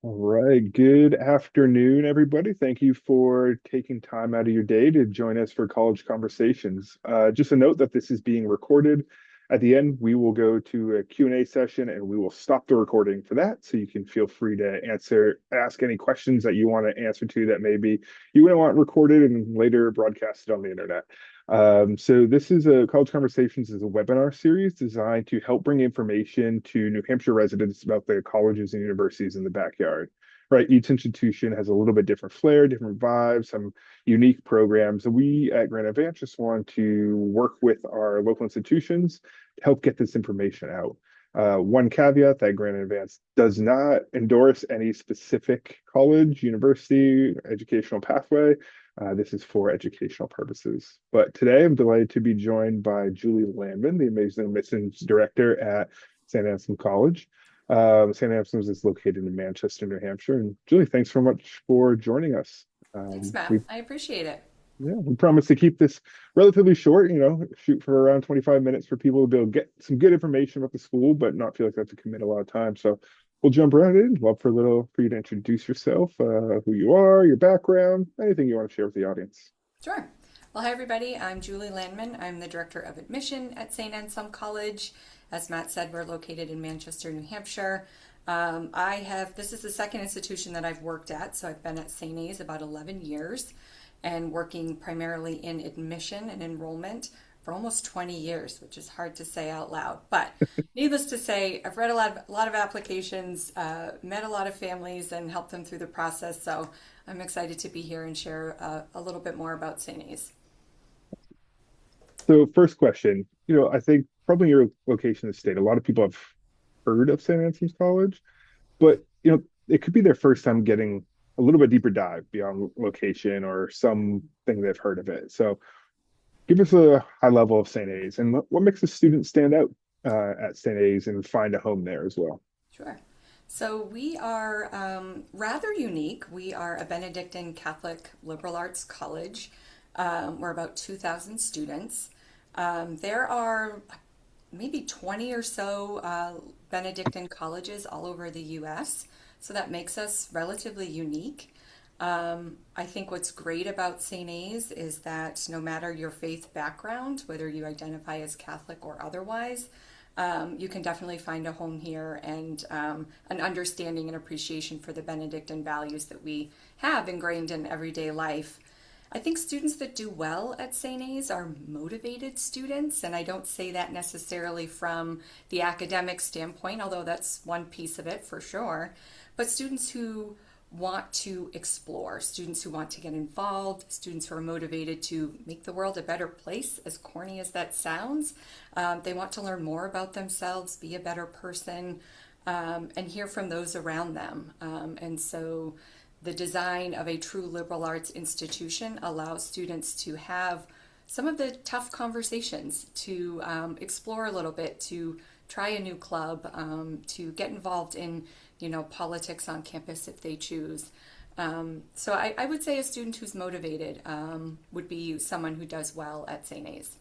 All right. Good afternoon, everybody. Thank you for taking time out of your day to join us for College Conversations. Just a note that this is being recorded. At the end, we will go to a Q&A session and we will stop the recording for that. So you can feel free to ask any questions that you want to answer to that maybe you wouldn't want recorded and later broadcasted on the internet. So this is a College Conversations is a webinar series designed to help bring information to New Hampshire residents about the colleges and universities in the backyard. Right, each institution has a little bit different flair, different vibes, some unique programs. And we at Granite Edvance just want to work with our local institutions to help get this information out. One caveat that Granite Edvance does not endorse any specific college, university, educational pathway. This is for educational purposes. But today I'm delighted to be joined by Julie Lanman, the amazing admissions director at Saint Anselm College. Saint Anselm's is located in Manchester, New Hampshire. And Julie, thanks so much for joining us. Thanks, Matt. We I appreciate it. yeah, we promise to keep this relatively short, shoot for around 25 minutes for people to be able to get some good information about the school, but not feel like they have to commit a lot of time. So we'll jump right in. Love for you to introduce yourself, who you are, your background, anything you want to share with the audience. Sure. Well, hi, everybody. I'm Julie Lanman. I'm the Director of Admission at Saint Anselm College. As Matt said, we're located in Manchester, New Hampshire. This is the second institution that I've worked at, so I've been at St. A's about 11 years and working primarily in admission and enrollment for almost 20 years, which is hard to say out loud. But needless to say, I've read a lot of applications, met a lot of families, and helped them through the process. So I'm excited to be here and share a little bit more about St. A's. So first question, I think probably your location in the state, a lot of people have heard of St. Anselm's College, but it could be their first time getting a little bit deeper dive beyond location or something they've heard of it. So give us a high level of St. A's and what makes a student stand out at St. A's and find a home there as well. Sure. So we are rather unique. We are a Benedictine Catholic liberal arts college. We're about 2,000 students. There are maybe 20 or so Benedictine colleges all over the US, so that makes us relatively unique. I think what's great about St. A's is that no matter your faith background, whether you identify as Catholic or otherwise, you can definitely find a home here and an understanding and appreciation for the Benedictine values that we have ingrained in everyday life. I think students that do well at St. A's are motivated students, and I don't say that necessarily from the academic standpoint, although that's one piece of it for sure, but students who want to explore, students who want to get involved, students who are motivated to make the world a better place, as corny as that sounds. They want to learn more about themselves, be a better person, and hear from those around them. And so the design of a true liberal arts institution allows students to have some of the tough conversations, to explore a little bit, to try a new club, to get involved in, politics on campus if they choose. So I would say a student who's motivated would be someone who does well at St. A's.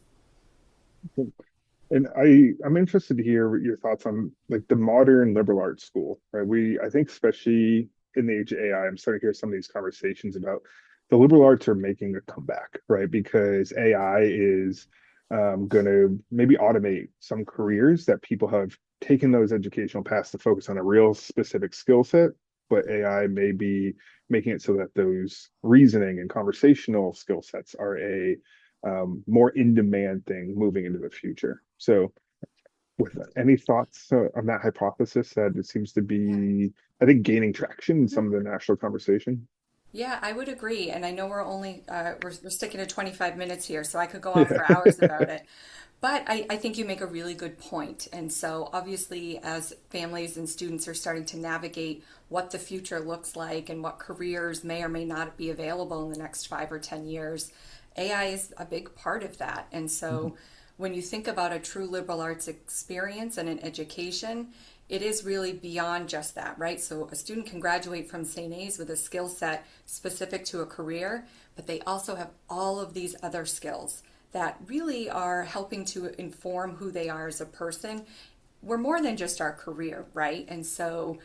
And I'm interested to hear your thoughts on like the modern liberal arts school, right? I think especially in the age of AI, I'm starting to hear some of these conversations about the liberal arts are making a comeback, right? Because AI is going to maybe automate some careers that people have taken those educational paths to focus on a real specific skill set, but AI may be making it so that those reasoning and conversational skill sets are a more in-demand thing moving into the future. So, with any thoughts on that hypothesis that it seems to Yeah. be, I think, gaining traction in some of the national conversation? Yeah, I would agree. And I know we're sticking to 25 minutes here, so I could go on Yeah. for hours about it. But I think you make a really good point. And so obviously, as families and students are starting to navigate what the future looks like and what careers may or may not be available in the next 5 or 10 years, AI is a big part of that. And so when you think about a true liberal arts experience and an education, it is really beyond just that, right? So a student can graduate from St. A's with a skill set specific to a career, but they also have all of these other skills that really are helping to inform who they are as a person we're more than just our career, right? And so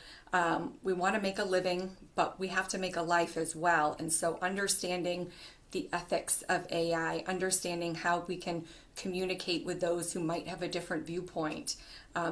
we want to make a living, but we have to make a life as well. And so understanding the ethics of AI, understanding how we can communicate with those who might have a different viewpoint.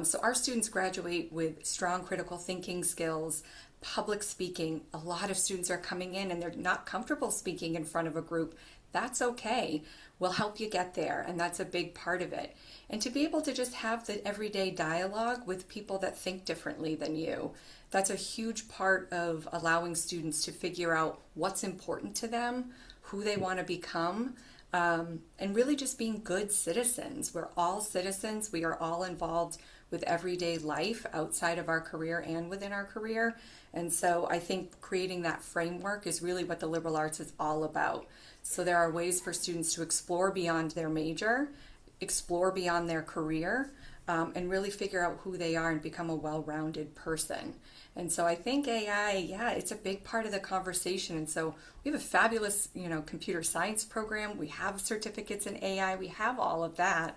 So our students graduate with strong critical thinking skills, public speaking. A lot of students are coming in and they're not comfortable speaking in front of a group. That's okay. We'll help you get there, and that's a big part of it. And to be able to just have the everyday dialogue with people that think differently than you, that's a huge part of allowing students to figure out what's important to them, who they want to become, and really just being good citizens. We're all citizens. We are all involved with everyday life outside of our career and within our career. And so I think creating that framework is really what the liberal arts is all about. So there are ways for students to explore beyond their major, explore beyond their career, and really figure out who they are and become a well-rounded person. And so I think AI, yeah, it's a big part of the conversation. And so we have a fabulous, computer science program. We have certificates in AI. We have all of that.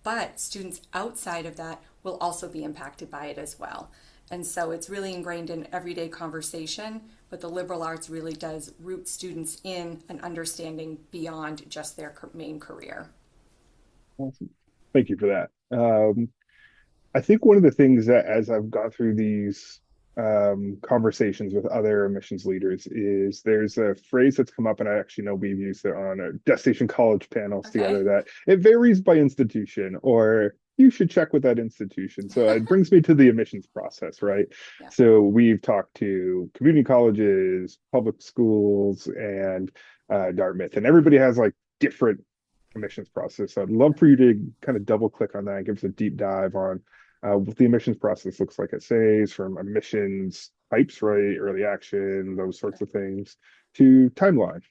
But students outside of that will also be impacted by it as well. And so it's really ingrained in everyday conversation, but the liberal arts really does root students in an understanding beyond just their main career. Awesome. Thank you for that. I think one of the things that, as I've gone through these conversations with other admissions leaders, is there's a phrase that's come up, and I actually know we've used it on a Destination College panels together, Okay. that it varies by institution, or you should check with that institution. So it brings me to the admissions process, right? Yeah, So we've talked to community colleges, public schools, and Dartmouth, and everybody has like different admissions process. So I'd love for you to kind of double click on that and give us a deep dive on what the admissions process looks like at SAYS, from admissions types, right, early action, those sorts of things, to timeline,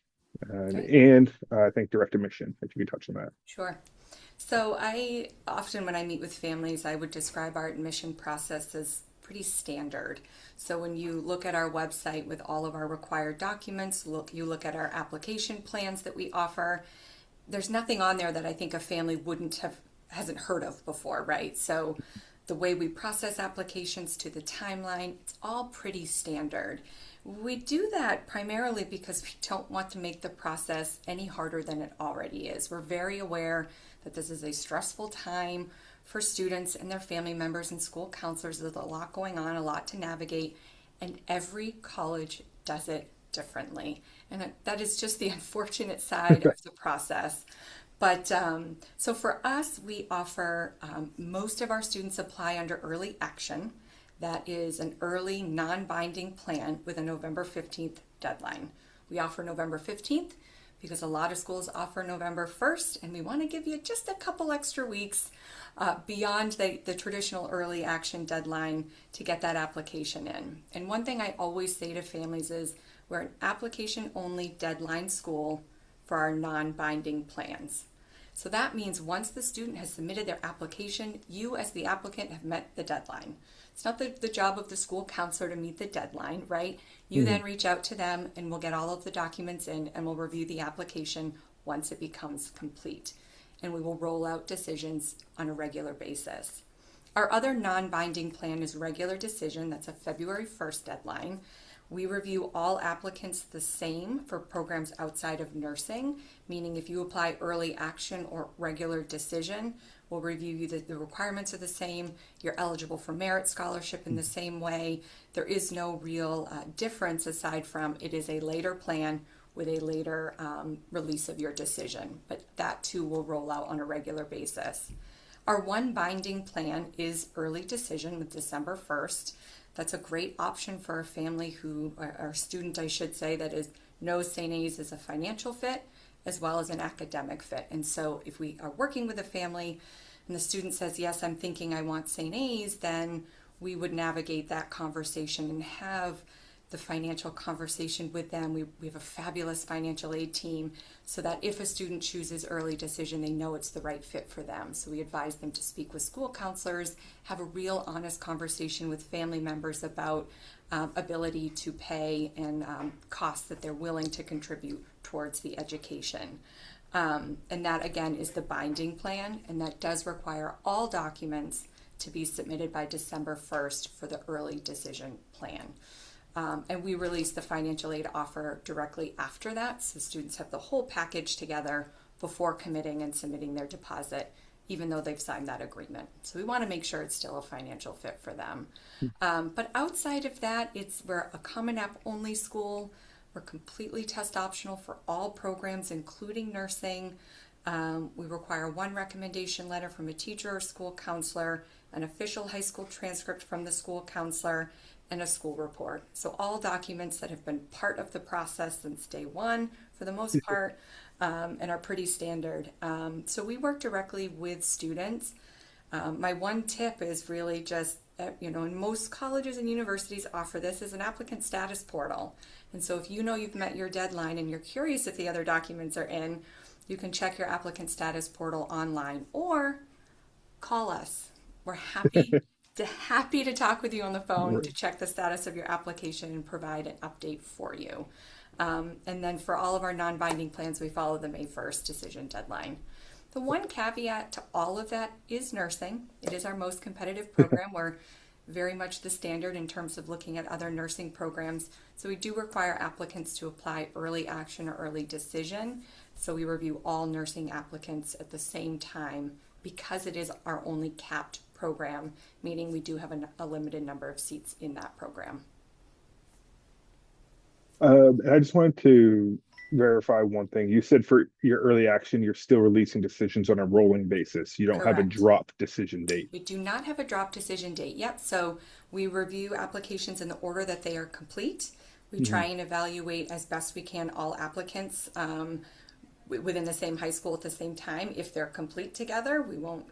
okay, and I think direct admission, if you could touch on that. sure. So I often, when I meet with families, I would describe our admission process as pretty standard. So when you look at our website with all of our required documents, you look at our application plans that we offer, there's nothing on there that I think a family hasn't heard of before, right? So the way we process applications to the timeline, it's all pretty standard. We do that primarily because we don't want to make the process any harder than it already is. We're very aware that this is a stressful time for students and their family members and school counselors. There's a lot going on, a lot to navigate, and every college does it differently. And that is just the unfortunate side of the process. But so for us, we offer most of our students apply under early action. That is an early non-binding plan with a November 15th deadline. We offer November 15th because a lot of schools offer November 1st, and we want to give you just a couple extra weeks beyond the traditional early action deadline to get that application in. And one thing I always say to families is we're an application only deadline school for our non-binding plans. So that means once the student has submitted their application, you as the applicant have met the deadline. It's not the job of the school counselor to meet the deadline, right? You Mhm. then reach out to them and we'll get all of the documents in and we'll review the application once it becomes complete. And we will roll out decisions on a regular basis. Our other non-binding plan is regular decision. That's a February 1st deadline. We review all applicants the same for programs outside of nursing, meaning if you apply early action or regular decision, we'll review you the requirements are the same. You're eligible for merit scholarship in the same way. There is no real difference aside from it is a later plan with a later release of your decision, but that too will roll out on a regular basis. Our one binding plan is early decision with December 1st. That's a great option for a family or student, I should say, that knows St. A's is a financial fit as well as an academic fit. And so if we are working with a family and the student says, yes, I'm thinking I want St. A's, then we would navigate that conversation and have the financial conversation with them. We have a fabulous financial aid team so that if a student chooses early decision, they know it's the right fit for them. So we advise them to speak with school counselors, have a real honest conversation with family members about ability to pay and costs that they're willing to contribute towards the education. And that again is the binding plan, and that does require all documents to be submitted by December 1st for the early decision plan. And we release the financial aid offer directly after that, so students have the whole package together before committing and submitting their deposit, even though they've signed that agreement. So we want to make sure it's still a financial fit for them. But outside of that, we're a Common App only school. We're completely test optional for all programs, including nursing. We require one recommendation letter from a teacher or school counselor, an official high school transcript from the school counselor, and a school report. So all documents that have been part of the process since day one, for the most part, and are pretty standard. So we work directly with students. My one tip is really just, and most colleges and universities offer this as an applicant status portal. And so if you know you've met your deadline and you're curious if the other documents are in, you can check your applicant status portal online or call us. We're happy to talk with you on the phone to check the status of your application and provide an update for you. And then for all of our non-binding plans, we follow the May 1st decision deadline. The one caveat to all of that is nursing. It is our most competitive program. We're very much the standard in terms of looking at other nursing programs. So we do require applicants to apply early action or early decision. So we review all nursing applicants at the same time because it is our only capped program, meaning we do have a limited number of seats in that program. And I just wanted to verify one thing. You said for your early action, you're still releasing decisions on a rolling basis. You don't have a Correct. drop decision date. We do not have a drop decision date yet, so we review applications in the order that they are complete. We try and evaluate as best we can all applicants within the same high school at the same time. If they're complete together, we won't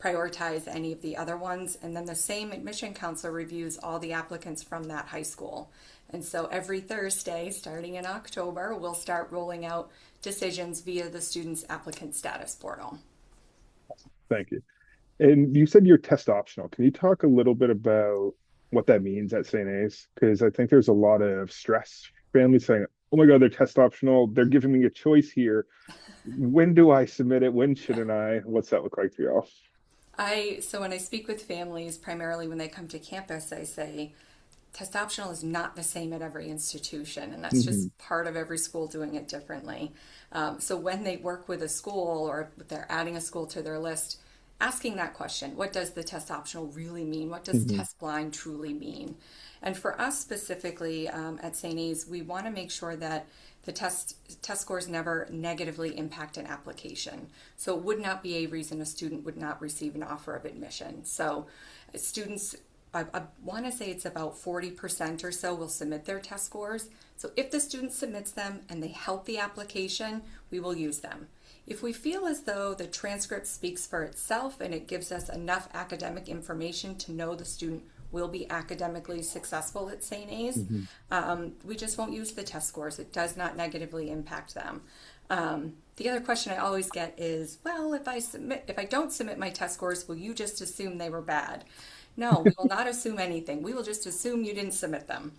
prioritize any of the other ones. And then the same admission counselor reviews all the applicants from that high school. And so every Thursday, starting in October, we'll start rolling out decisions via the student's applicant status portal. Thank you. And you said you're test optional. Can you talk a little bit about what that means at St. A's? Because I think there's a lot of stress. Families saying, oh my God, they're test optional. They're giving me a choice here. When do I submit it? When shouldn't I? What's that look like for y'all? So when I speak with families, primarily when they come to campus, I say, test optional is not the same at every institution, and that's just part of every school doing it differently. So when they work with a school or they're adding a school to their list, asking that question, what does the test optional really mean? What does test blind truly mean? And for us specifically at St. A's, we want to make sure that the test scores never negatively impact an application. So it would not be a reason a student would not receive an offer of admission. So students, I want to say it's about 40% or so will submit their test scores. So if the student submits them and they help the application, we will use them. If we feel as though the transcript speaks for itself and it gives us enough academic information to know the student will be academically successful at St. A's, we just won't use the test scores. It does not negatively impact them. The other question I always get is, well, if I don't submit my test scores, will you just assume they were bad? No, we will not assume anything. We will just assume you didn't submit them.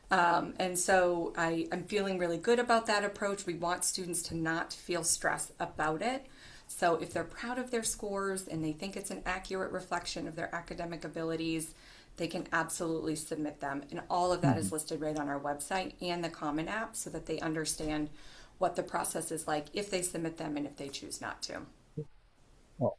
And so I'm feeling really good about that approach. We want students to not feel stressed about it. So if they're proud of their scores and they think it's an accurate reflection of their academic abilities, they can absolutely submit them. And all of that is listed right on our website and the Common App so that they understand what the process is like if they submit them and if they choose not to. Well,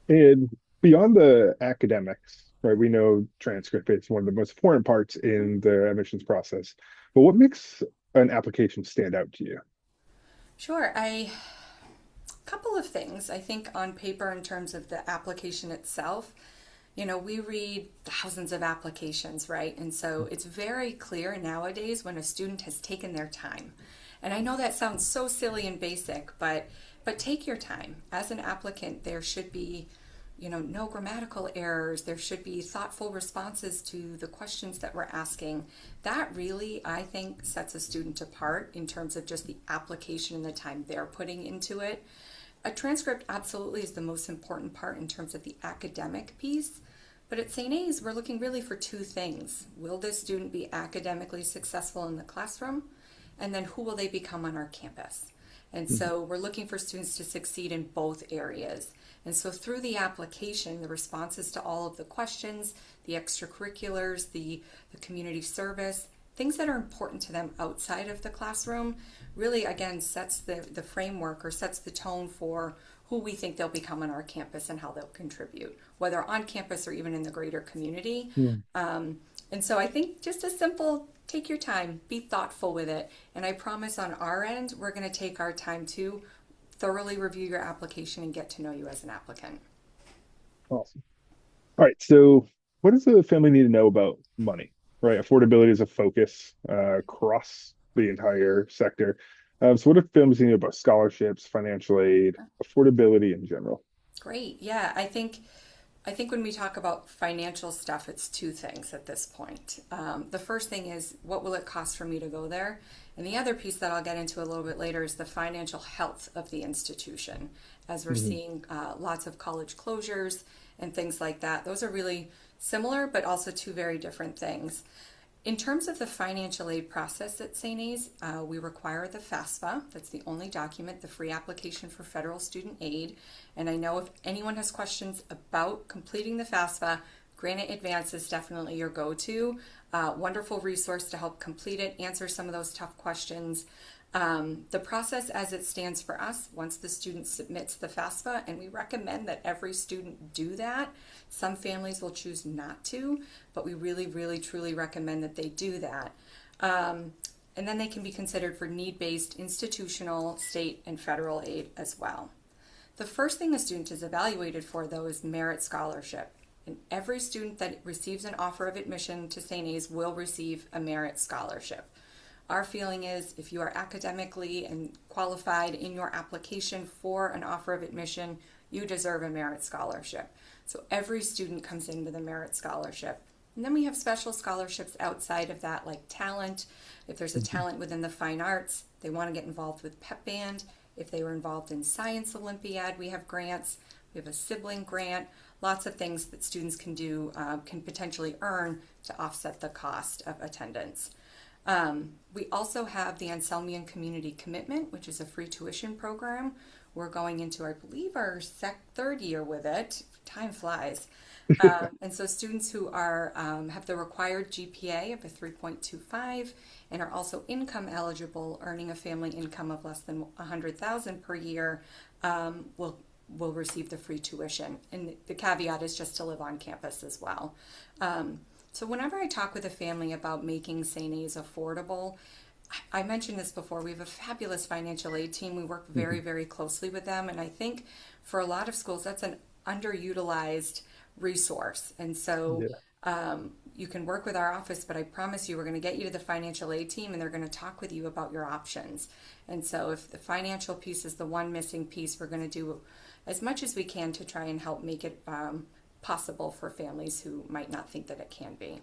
and beyond the academics, right? We know transcript is one of the most important parts in the admissions process. But what makes an application stand out to you? Sure. A couple of things. I think on paper, in terms of the application itself, we read thousands of applications, right? And so it's very clear nowadays when a student has taken their time. And I know that sounds so silly and basic, but take your time. As an applicant, there should be, no grammatical errors. There should be thoughtful responses to the questions that we're asking. That really, I think, sets a student apart in terms of just the application and the time they're putting into it. A transcript absolutely is the most important part in terms of the academic piece. But at St. A's, we're looking really for two things. Will this student be academically successful in the classroom? And then who will they become on our campus? And so we're looking for students to succeed in both areas. And so through the application, the responses to all of the questions, the extracurriculars, the community service, things that are important to them outside of the classroom really, again, sets the framework or sets the tone for who we think they'll become on our campus and how they'll contribute, whether on campus or even in the greater community. Hmm. And so I think just a simple take your time, be thoughtful with it. And I promise on our end, we're going to take our time to thoroughly review your application and get to know you as an applicant. Awesome. All right. So, what does the family need to know about money? Right. Affordability is a focus across the entire sector. So, what do families need to know about scholarships, financial aid, affordability in general? Great. Yeah, I think when we talk about financial stuff, it's two things at this point. The first thing is what will it cost for me to go there? And the other piece that I'll get into a little bit later is the financial health of the institution. As we're Mhm. seeing lots of college closures and things like that, those are really similar, but also two very different things. In terms of the financial aid process at St. A's, we require the FAFSA. That's the only document, the free application for federal student aid. And I know if anyone has questions about completing the FAFSA, Granite Edvance is definitely your go-to. Wonderful resource to help complete it, answer some of those tough questions. The process as it stands for us, once the student submits the FAFSA, and we recommend that every student do that. Some families will choose not to, but we really, really, truly recommend that they do that. And then they can be considered for need-based institutional, state, and federal aid as well. The first thing a student is evaluated for, though, is merit scholarship. And every student that receives an offer of admission to St. A's will receive a merit scholarship. Our feeling is if you are academically and qualified in your application for an offer of admission, you deserve a merit scholarship. So every student comes in with a merit scholarship. And then we have special scholarships outside of that, like talent. If there's a Mhm. talent within the fine arts, they want to get involved with pep band. If they were involved in Science Olympiad, we have grants. We have a sibling grant. Lots of things that students can do, can potentially earn to offset the cost of attendance. We also have the Anselmian Community Commitment, which is a free tuition program. We're going into, I believe, our third year with it. Time flies. And so students who are have the required GPA of a 3.25 and are also income eligible, earning a family income of less than 100,000 per year, will receive the free tuition. And the caveat is just to live on campus as well. So whenever I talk with a family about making St. A's affordable, I mentioned this before, we have a fabulous financial aid team. We work very, Mhm. very closely with them. And I think for a lot of schools, that's an underutilized resource. And so Yeah. you can work with our office, but I promise you, we're going to get you to the financial aid team and they're going to talk with you about your options. And so if the financial piece is the one missing piece, we're going to do as much as we can to try and help make it possible for families who might not think that it can be.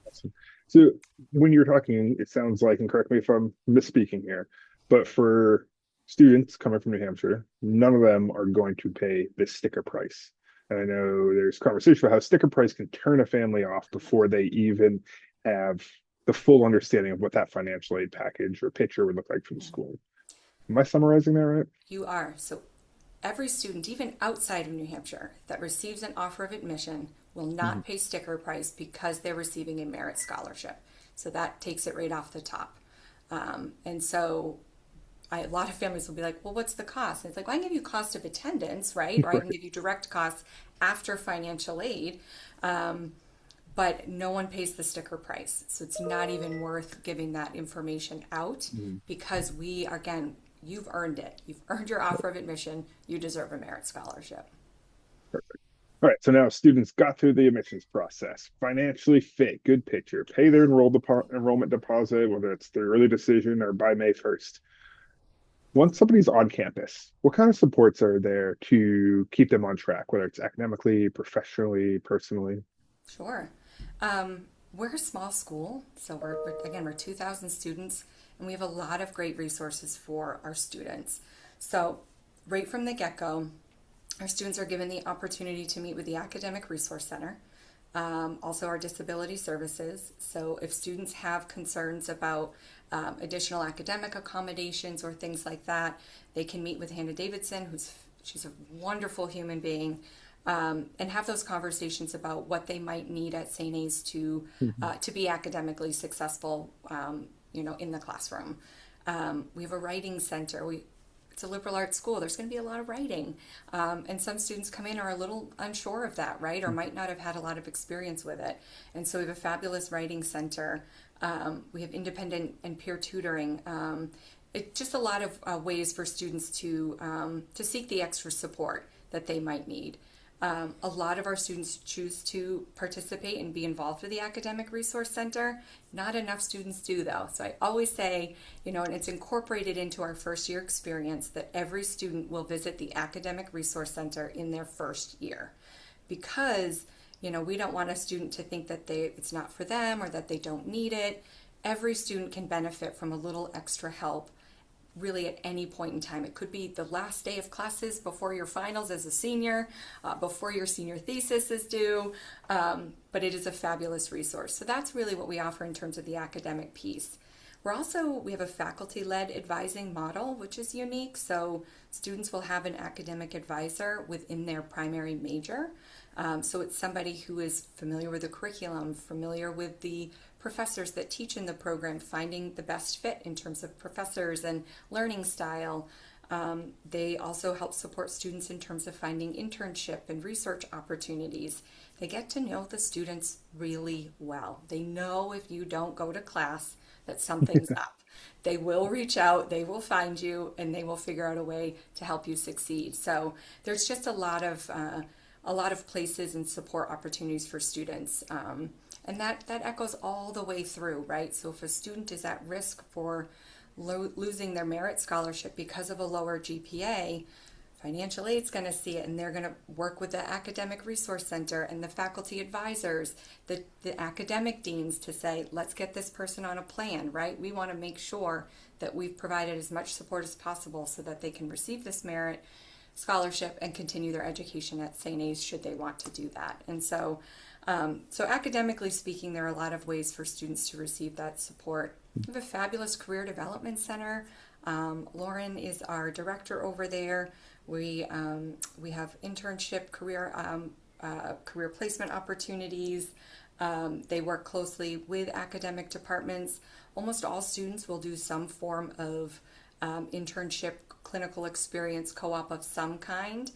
Awesome. So, when you're talking, it sounds like, and correct me if I'm misspeaking here, but for students coming from New Hampshire, none of them are going to pay this sticker price. And I know there's conversation about how sticker price can turn a family off before they even have the full understanding of what that financial aid package or picture would look like for the school. Am I summarizing that right? You are. So every student, even outside of New Hampshire, that receives an offer of admission will Mhm. not pay sticker price because they're receiving a merit scholarship. So that takes it right off the top. And so a lot of families will be like, well, what's the cost? And it's like, well, I can give you cost of attendance, right? Or I can Right. give you direct costs after financial aid. But no one pays the sticker price. So it's not even worth giving that information out Mhm. because we, again, you've earned it. You've earned your offer of admission. You deserve a merit scholarship. All right, so now students got through the admissions process, financially fit, good picture, pay their enrollment deposit, whether it's their early decision or by May 1st. Once somebody's on campus, what kind of supports are there to keep them on track, whether it's academically, professionally, personally? Sure. We're a small school, so again, we're 2,000 students, and we have a lot of great resources for our students. So, right from the get go, our students are given the opportunity to meet with the Academic Resource Center, also our disability services. So if students have concerns about additional academic accommodations or things like that, they can meet with Hannah Davidson, who's She's a wonderful human being, and have those conversations about what they might need at St. A's to be academically successful, in the classroom. We have a writing center. It's a liberal arts school. There's going to be a lot of writing, and some students come in are a little unsure of that, right, or might not have had a lot of experience with it. And so we have a fabulous writing center. We have independent and peer tutoring. Just a lot of ways for students to seek the extra support that they might need. A lot of our students choose to participate and be involved with the Academic Resource Center. Not enough students do, though. So I always say, and it's incorporated into our first year experience that every student will visit the Academic Resource Center in their first year, because we don't want a student to think that it's not for them or that they don't need it. Every student can benefit from a little extra help really at any point in time. It could be the last day of classes before your finals as a senior, before your senior thesis is due, but it is a fabulous resource. So that's really what we offer in terms of the academic piece. We have a faculty-led advising model, which is unique. So students will have an academic advisor within their primary major. So it's somebody who is familiar with the curriculum, familiar with the professors that teach in the program, finding the best fit in terms of professors and learning style. They also help support students in terms of finding internship and research opportunities. They get to know the students really well. They know if you don't go to class that something's up. They will reach out, they will find you, and they will figure out a way to help you succeed. So there's just a lot of places and support opportunities for students. And that echoes all the way through, right? So if a student is at risk for losing their merit scholarship because of a lower GPA, financial aid's going to see it, and they're going to work with the Academic Resource Center and the faculty advisors, the academic deans to say, let's get this person on a plan, right? We want to make sure that we've provided as much support as possible so that they can receive this merit scholarship and continue their education at St. A's should they want to do that. And so academically speaking, there are a lot of ways for students to receive that support. We have a fabulous career development center. Lauren is our director over there. We have internship, career placement opportunities. They work closely with academic departments. Almost all students will do some form of internship, clinical experience, co-op of some kind.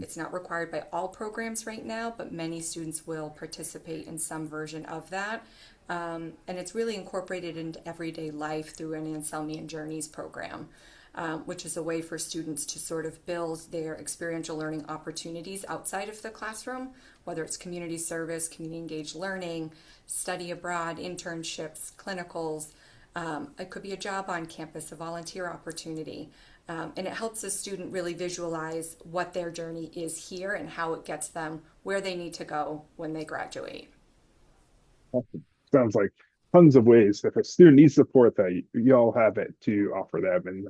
It's not required by all programs right now, but many students will participate in some version of that. And it's really incorporated into everyday life through an Anselmian Journeys program, which is a way for students to sort of build their experiential learning opportunities outside of the classroom, whether it's community service, community engaged learning, study abroad, internships, clinicals. It could be a job on campus, a volunteer opportunity. And it helps a student really visualize what their journey is here and how it gets them where they need to go when they graduate. Awesome. Sounds like tons of ways. If a student needs support, that y'all have it to offer them, and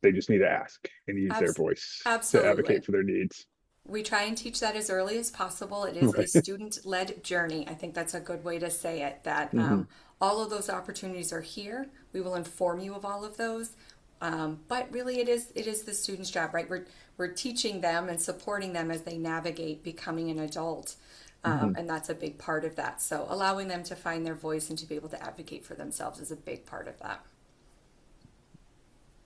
they just need to ask and use their Abs- voice to Absolutely. advocate for their needs. We try and teach that as early as possible. It is a Right. student-led journey. I think that's a good way to say it, that Hmm. all of those opportunities are here. We will inform you of all of those. But really, it is the student's job, right? We're teaching them and supporting them as they navigate becoming an adult, Hmm. and that's a big part of that. So allowing them to find their voice and to be able to advocate for themselves is a big part of that.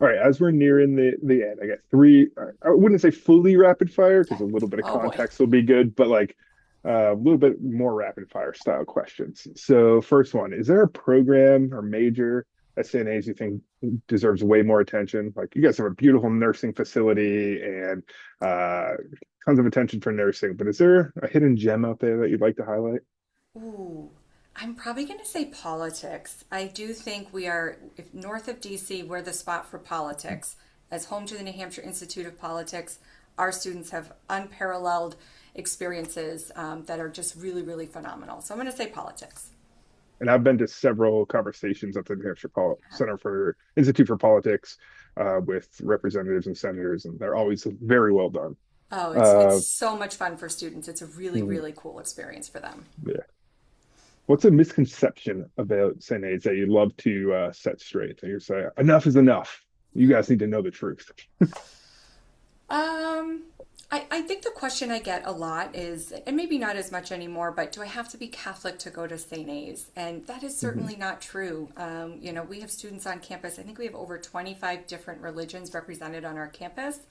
All right, as we're nearing the end, I got three. I wouldn't say fully rapid fire because a little bit of Oh boy. context will be good, but like a little bit more rapid fire style questions. So, first one: is there a program or major at St. A's you think deserves way more attention? Like, you guys have a beautiful nursing facility and uh, tons of attention for nursing, but is there a hidden gem out there that you'd like to highlight? Ooh, I'm probably going to say politics. I do think we are, if north of DC, we're the spot for politics. As home to the New Hampshire Institute of Politics, our students have unparalleled experiences that are just really, really phenomenal. So I'm going to say politics. And I've been to several conversations at the New Hampshire Center for Institute for Politics with representatives and senators, and they're always very well done. Oh, it's Uh, so much fun for students. It's a really, mm, really cool experience for them. yeah. What's a misconception about St. A's that you'd love to set straight? And you say, enough is enough. You guys need to know the truth. Um, I think the question I get a lot is, and maybe not as much anymore, but do I have to be Catholic to go to St. A's? And that is Hmm. certainly not true. We have students on campus. I think we have over 25 different religions represented on our campus.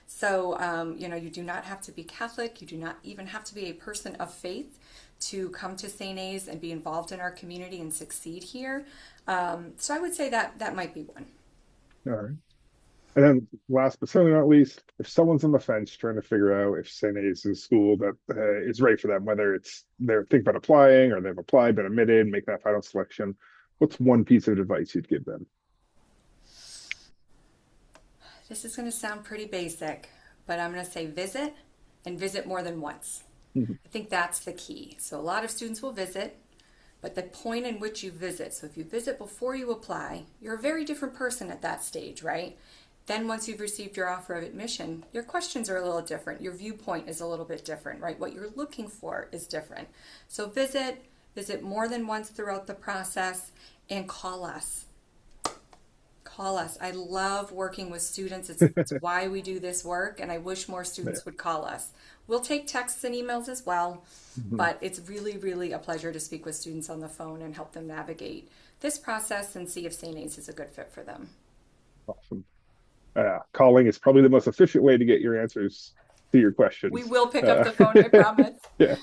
So, you do not have to be Catholic. You do not even have to be a person of faith to come to St. A's and be involved in our community and succeed here. So I would say that that might be one. All right. And then last but certainly not least, if someone's on the fence trying to figure out if St. A's is a school that is right for them, whether it's they're thinking about applying or they've applied, been admitted, make that final selection, what's one piece of advice you'd give them? This is going to sound pretty basic, but I'm going to say visit and visit more than once. Mhm. I think that's the key. So, a lot of students will visit, but the point in which you visit, so if you visit before you apply, you're a very different person at that stage, right? Then, once you've received your offer of admission, your questions are a little different. Your viewpoint is a little bit different, right? What you're looking for is different. So, visit more than once throughout the process, and call us. Call us. I love working with students. It's why we do this work, and I wish more Yeah. students would call us. We'll take texts and emails as well, Mhm. but it's really, really a pleasure to speak with students on the phone and help them navigate this process and see if St. A's is a good fit for them. Awesome. Calling is probably the most efficient way to get your answers to your We questions. will pick up Uh, the phone, I promise. yeah.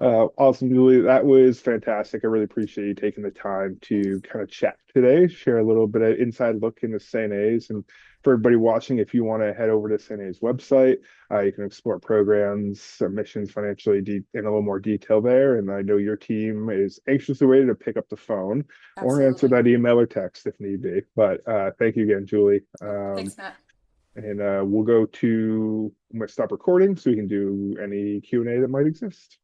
Awesome, Julie. That was fantastic. I really appreciate you taking the time Thanks. to kind of chat today, share a little bit of inside look into St. A's. And for everybody watching, if you want to head over to St. A's website, you can explore programs, submissions, financially in a little more detail there. And I know your team is anxiously waiting to pick up the phone or answer Absolutely. that email or text if need be. But thank you again, Julie. Yep. Thanks, Matt. And we'll go to, I'm going to stop recording so we can do any Q&A that might exist.